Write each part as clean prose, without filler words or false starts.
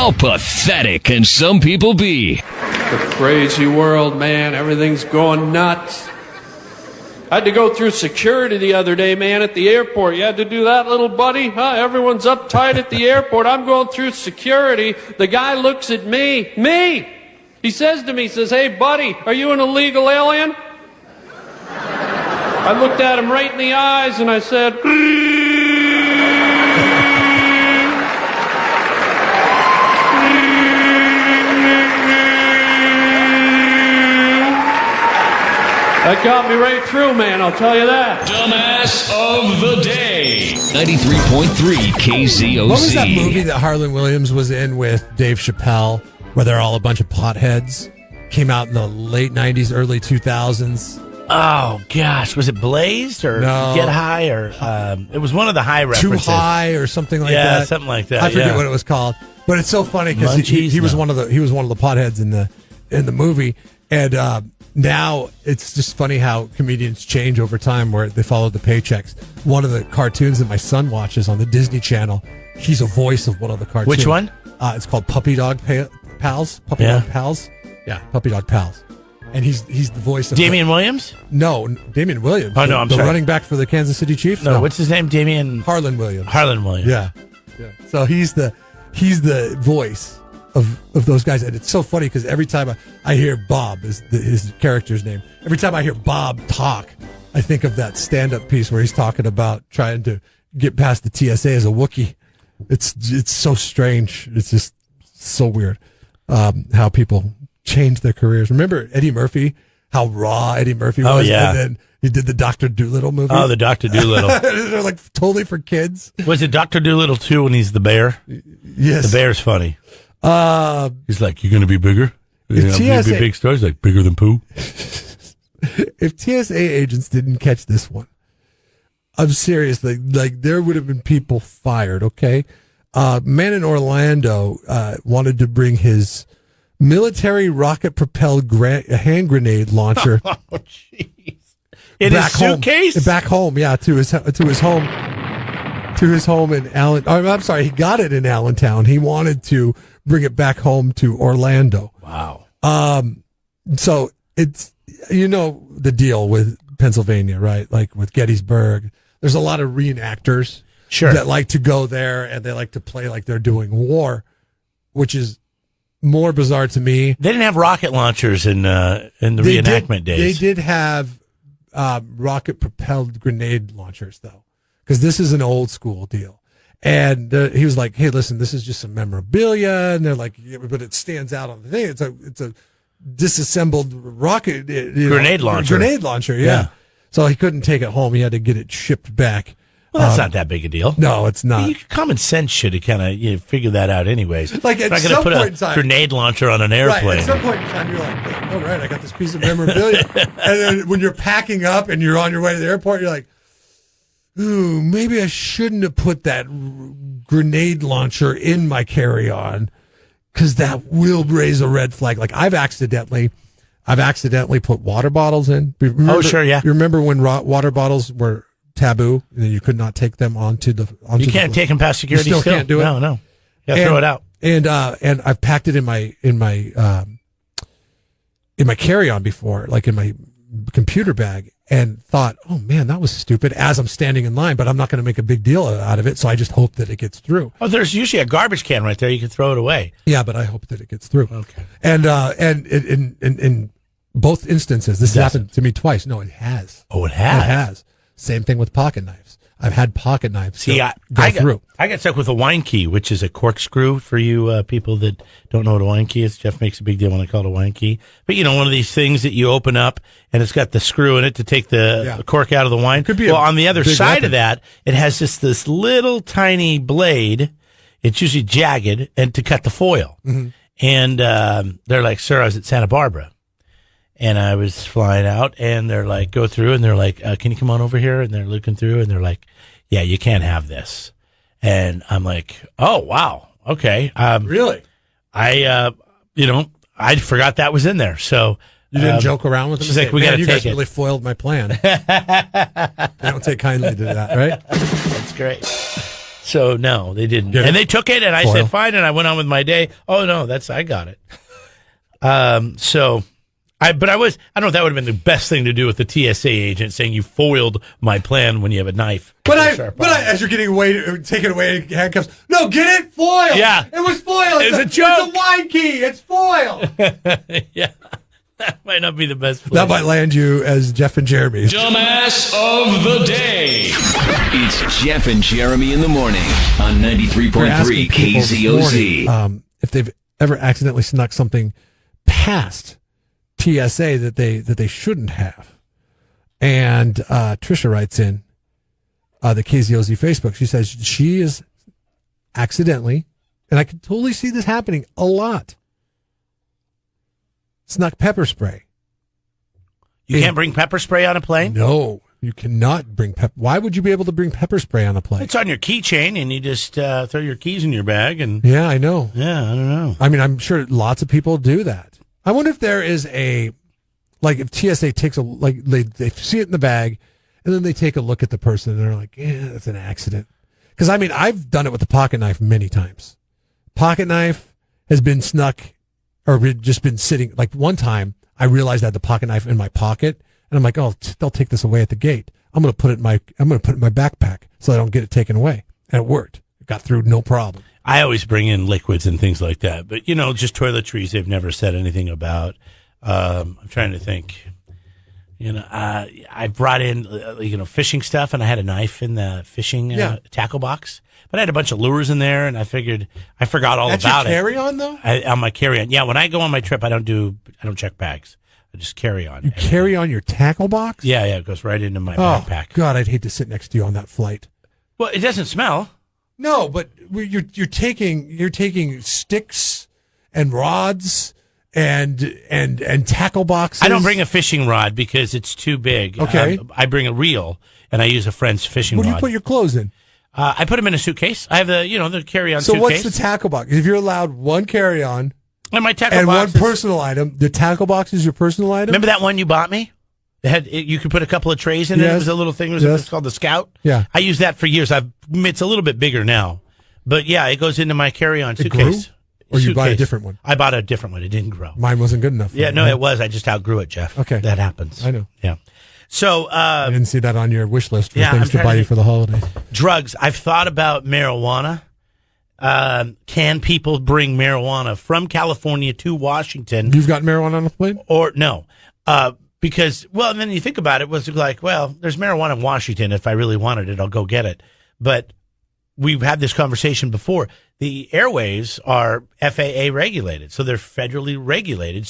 How pathetic can some people be? The crazy world, man. Everything's going nuts. I had to go through security the other day, man, at the airport. You had to do that, little buddy? Huh? Everyone's uptight at the airport. I'm going through security. The guy looks at me. Me! He says to me, he says, "Hey, buddy, are you an illegal alien?" I looked at him right in the eyes and I said, that got me right through, man, I'll tell you that. Dumbass of the day. 93.3 KZOZ. What was that movie that Harlan Williams was in with Dave Chappelle, where they're all a bunch of potheads? Came out in the late 90s, early 2000s. Oh, gosh. Was it Blazed or No. Get High? Or it was one of the high references. Too High or something like that. Yeah, something like that. I forget what it was called. But it's so funny because he was one of the potheads in the movie. And now it's just funny how comedians change over time where they follow the paychecks. One of the cartoons that my son watches on the Disney Channel, he's a voice of one of the cartoons. Which one? It's called Puppy Dog Pals. Dog Pals. Yeah, Puppy Dog Pals. And he's the voice of Damian Williams? No, Damian Williams. Oh, no, I'm the sorry. running back for the Kansas City Chiefs? No, what's his name? Harlan Williams. Harlan Williams. Yeah. So he's the voice of those guys, and it's so funny because every time I hear Bob is his character's name. Every time I hear Bob talk, I think of that stand-up piece where he's talking about trying to get past the TSA as a Wookiee. It's so strange. It's just so weird how people change their careers. Remember Eddie Murphy? How raw Eddie Murphy was. Oh, yeah. And then he did the Dr. Dolittle movie. Oh, the Dr. Dolittle. They're like totally for kids. Was it Dr. Dolittle 2 when he's the bear? Yes. The bear's funny. He's like, "You going to be bigger? If You know, be big stars, like bigger than poo." If TSA agents didn't catch this one, I'm serious. Like there would have been people fired. Okay, man in Orlando wanted to bring his military rocket-propelled hand grenade launcher. Oh, jeez! In his suitcase? Back home, yeah, to his home. To his home in Allen. Oh, I'm sorry, he got it in Allentown. He wanted to bring it back home to Orlando. Wow. So it's, the deal with Pennsylvania, right? Like with Gettysburg, there's a lot of reenactors that like to go there and they like to play like they're doing war, which is more bizarre to me. They didn't have rocket launchers in the reenactment days. They did have rocket propelled grenade launchers though. Because this is an old school deal. And he was like, "Hey, listen, this is just some memorabilia." And they're like, "Yeah, but it stands out on the thing. It's a disassembled rocket grenade launcher. Grenade launcher, yeah. So he couldn't take it home. He had to get it shipped back. Well, that's not that big a deal. No, it's not. Common sense should have kind of figure that out anyways. Like at not some put point a in time, grenade launcher on an airplane. Right, at some point in time, you're like, "All right, I got this piece of memorabilia." And then when you're packing up and you're on your way to the airport, you're like, "Ooh, maybe I shouldn't have put that grenade launcher in my carry-on because that will raise a red flag." Like I've accidentally put water bottles in. Remember, sure, yeah. You remember when water bottles were taboo and you could not take them onto the? You can't take them past security. You still can't do it. No. Yeah, throw it out. And I've packed it in my carry-on before, like in my computer bag. And thought, "Oh man, that was stupid," as I'm standing in line, but I'm not going to make a big deal out of it. So I just hope that it gets through. Oh, there's usually a garbage can right there. You can throw it away. Yeah, but I hope that it gets through. Okay. And in both instances, this has happened to me twice. No, it has. Oh, it has? It has. Same thing with pocket knives. I've had pocket knives go through. I got stuck with a wine key, which is a corkscrew for you people that don't know what a wine key is. Jeff makes a big deal when I call it a wine key. But, one of these things that you open up, and it's got the screw in it to take the cork out of the wine. Could be on the other side weapon. of that, it has this little tiny blade. It's usually jagged, and to cut the foil. Mm-hmm. And they're like, "Sir, I was at Santa Barbara." And I was flying out, and they're like, go through, and they're like, "Can you come on over here?" And they're looking through, and they're like, "Yeah, you can't have this." And I'm like, "Oh, wow. Okay." Really? I forgot that was in there. So you didn't joke around with them? She's like, "We got to take it." You guys really foiled my plan. I don't take kindly to that, right? That's great. So no, they didn't. Get And it? they took it, and I Foil. said fine, and I went on with my day. Oh no, I got it. I don't know if that would have been the best thing to do with the TSA agent saying you foiled my plan when you have a knife. But as you're getting taken away in handcuffs, no, get it? Foil. Yeah. It was foil. It's a joke. It's a wine key. It's foil. Yeah, that might not be the best plan. That might land you as Jeff and Jeremy. Dumbass of the day. It's Jeff and Jeremy in the morning on We're 93.3 asking people this KZOZ. morning, if they've ever accidentally snuck something past TSA that they shouldn't have. And Trisha writes in the KZOZ Facebook. She says she is accidentally, and I can totally see this happening a lot, snuck pepper spray. You can't bring pepper spray on a plane? No, you cannot bring pepper. Why would you be able to bring pepper spray on a plane? It's on your keychain, and you just throw your keys in your bag. And Yeah, I know. yeah, I don't know. I mean, I'm sure lots of people do that. I wonder if there is if TSA takes they see it in the bag, and then they take a look at the person, and they're like, yeah, that's an accident. Because, I mean, I've done it with the pocket knife many times. Pocket knife has been snuck or just been sitting. Like one time, I realized I had the pocket knife in my pocket, and I'm like, oh, they'll take this away at the gate. I'm going to put it in my backpack so I don't get it taken away. And it worked. It got through no problem. I always bring in liquids and things like that, but just toiletries they've never said anything about. I'm trying to think. I brought in fishing stuff, and I had a knife in the fishing tackle box, but I had a bunch of lures in there, and I figured I forgot all That's about your it. carry-on though? On my carry-on, yeah. When I go on my trip, I don't check bags. I just carry on. You carry on your tackle box? Yeah, it goes right into my Oh backpack. God, I'd hate to sit next to you on that flight. Well, it doesn't smell. No, but you're taking sticks and rods and tackle boxes. I don't bring a fishing rod because it's too big. Okay. I bring a reel, and I use a friend's fishing Where do rod. you put your clothes in? I put them in a suitcase. I have the carry-on So suitcase. what's the tackle box? If you're allowed one carry-on and my tackle and box one personal item, the tackle box is your personal item? Remember that one you bought me? You could put a couple of trays in it. Yes. It was a little thing. It Yes. was called the Scout. Yeah. I used that for years. It's a little bit bigger now, but yeah, it goes into my carry-on It suitcase. grew? Or you bought a Suitcase. different one? I bought a different one. It didn't grow. Mine wasn't good enough. Yeah, no, it was. I just outgrew it, Jeff. Okay. That happens. I know. Yeah. So, I didn't see that on your wish list for Yeah, things I'm to trying buy to you for the holidays. drugs. I've thought about marijuana. Can people bring marijuana from California to Washington? You've got marijuana on the plane? Or no? Because, and then you think about it, was like, there's marijuana in Washington. If I really wanted it, I'll go get it. But we've had this conversation before. The airwaves are FAA regulated, so they're federally regulated.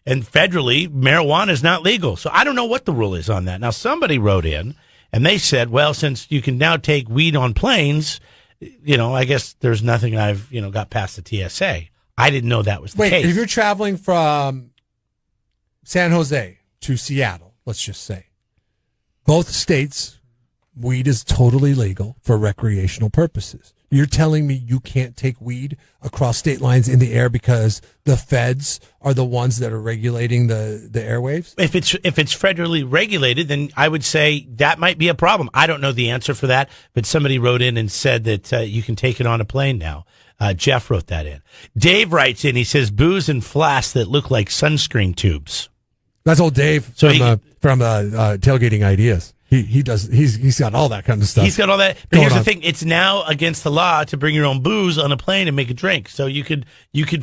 And federally, marijuana is not legal. So I don't know what the rule is on that. Now, somebody wrote in, and they said, since you can now take weed on planes, I guess there's nothing I've, got past the TSA. I didn't know that was the case. If you're traveling from San Jose to Seattle, let's just say, both states, weed is totally legal for recreational purposes. You're telling me you can't take weed across state lines in the air because the feds are the ones that are regulating the airwaves? If it's federally regulated, then I would say that might be a problem. I don't know the answer for that, but somebody wrote in and said that you can take it on a plane now. Jeff wrote that in. Dave writes in, he says, booze and flasks that look like sunscreen tubes. That's old Dave So from Tailgating Ideas. He's got all that kind of stuff. He's got all that. But here's going the on. thing: it's now against the law to bring your own booze on a plane and make a drink. So you could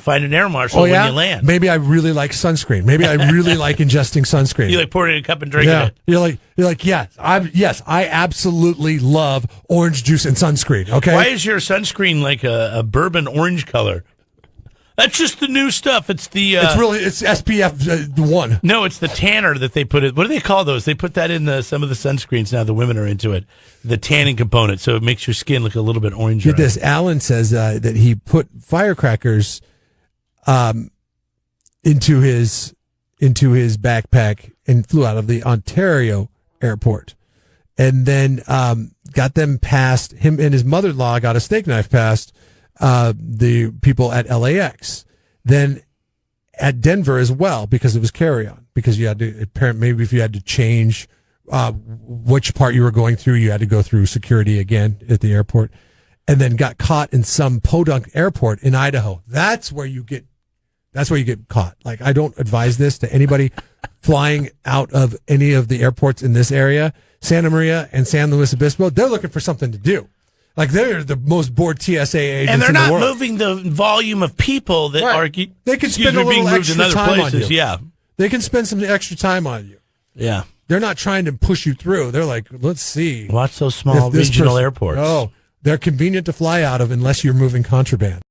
find an air marshal when you land. Maybe I really like sunscreen. Maybe I really like ingesting sunscreen. You pour it in a cup and drinking it. You're like, I absolutely love orange juice and sunscreen. Okay. Why is your sunscreen like a bourbon orange color? That's just the new stuff. It's the it's SPF 1. No, it's the tanner that they put it. What do they call those? They put that in some of the sunscreens now. The women are into it. The tanning component, so it makes your skin look a little bit orange. Get this. Alan says that he put firecrackers into his backpack and flew out of the Ontario airport, and then got them past him, and his mother-in-law got a steak knife past the people at LAX. Then at Denver as well, because it was carry-on, because you had to, maybe if you had to change which part you were going through, you had to go through security again at the airport. and then got caught in some podunk airport in Idaho. That's where you get caught. Like, I don't advise this to anybody flying out of any of the airports in this area. Santa Maria and San Luis Obispo, they're looking for something to do. Like, they're the most bored TSA agents and they're in the not world. moving the volume of people that are They can spend a little extra time on you. Yeah. They can spend some extra time on you. Yeah. They're not trying to push you through. They're like, let's see. Watch those small regional airports. Oh, they're convenient to fly out of unless you're moving contraband.